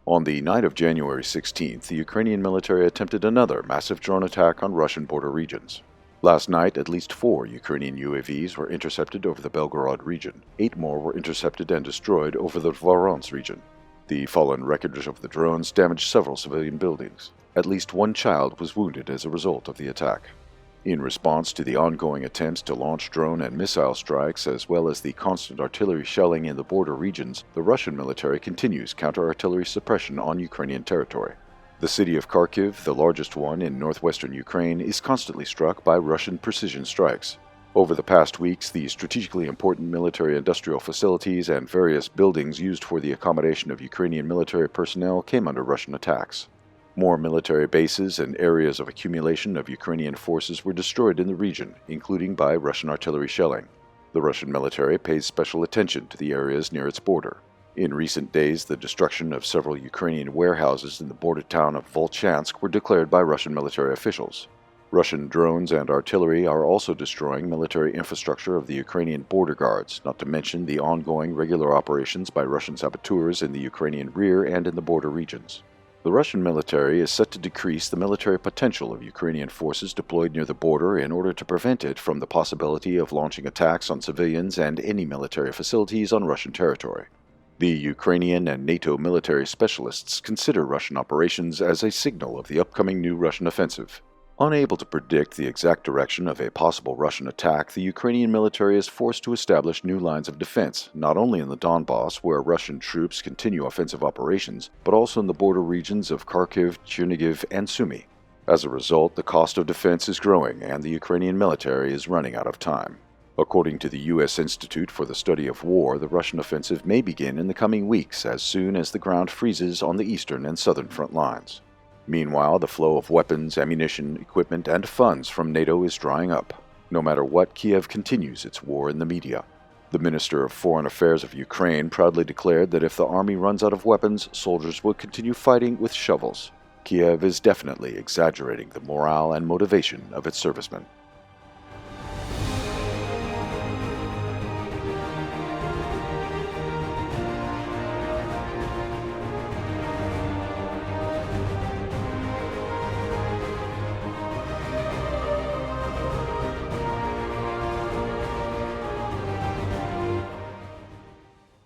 On the night of January 16th, the Ukrainian military attempted another massive drone attack on Russian border regions. Last night, at least 4 Ukrainian UAVs were intercepted over the Belgorod region. 8 more were intercepted and destroyed over the Voronezh region. The fallen wreckage of the drones damaged several civilian buildings. At least 1 child was wounded as a result of the attack. In response to the ongoing attempts to launch drone and missile strikes, as well as the constant artillery shelling in the border regions, the Russian military continues counter-artillery suppression on Ukrainian territory. The city of Kharkiv, the largest one in northwestern Ukraine, is constantly struck by Russian precision strikes. Over the past weeks, the strategically important military-industrial facilities and various buildings used for the accommodation of Ukrainian military personnel came under Russian attacks. More military bases and areas of accumulation of Ukrainian forces were destroyed in the region, including by Russian artillery shelling. The Russian military pays special attention to the areas near its border. In recent days, the destruction of several Ukrainian warehouses in the border town of Volchansk were declared by Russian military officials. Russian drones and artillery are also destroying military infrastructure of the Ukrainian border guards, not to mention the ongoing regular operations by Russian saboteurs in the Ukrainian rear and in the border regions. The Russian military is set to decrease the military potential of Ukrainian forces deployed near the border in order to prevent it from the possibility of launching attacks on civilians and any military facilities on Russian territory. The Ukrainian and NATO military specialists consider Russian operations as a signal of the upcoming new Russian offensive. Unable to predict the exact direction of a possible Russian attack, the Ukrainian military is forced to establish new lines of defense, not only in the Donbass, where Russian troops continue offensive operations, but also in the border regions of Kharkiv, Chernihiv, and Sumy. As a result, the cost of defense is growing, and the Ukrainian military is running out of time. According to the U.S. Institute for the Study of War, the Russian offensive may begin in the coming weeks as soon as the ground freezes on the eastern and southern front lines. Meanwhile, the flow of weapons, ammunition, equipment, and funds from NATO is drying up. No matter what, Kiev continues its war in the media. The Minister of Foreign Affairs of Ukraine proudly declared that if the army runs out of weapons, soldiers will continue fighting with shovels. Kiev is definitely exaggerating the morale and motivation of its servicemen.